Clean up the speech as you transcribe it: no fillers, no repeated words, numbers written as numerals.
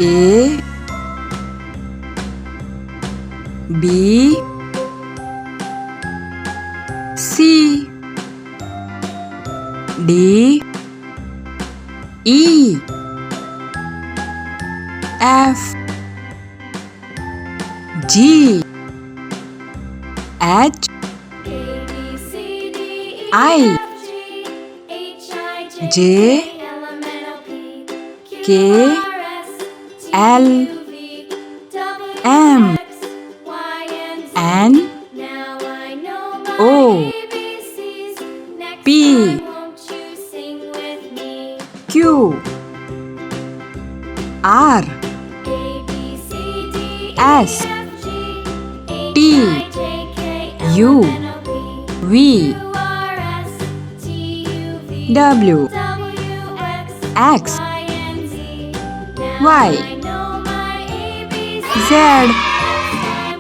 A B C D E F G H I J K L M N O P Q R S T U V W X Y Z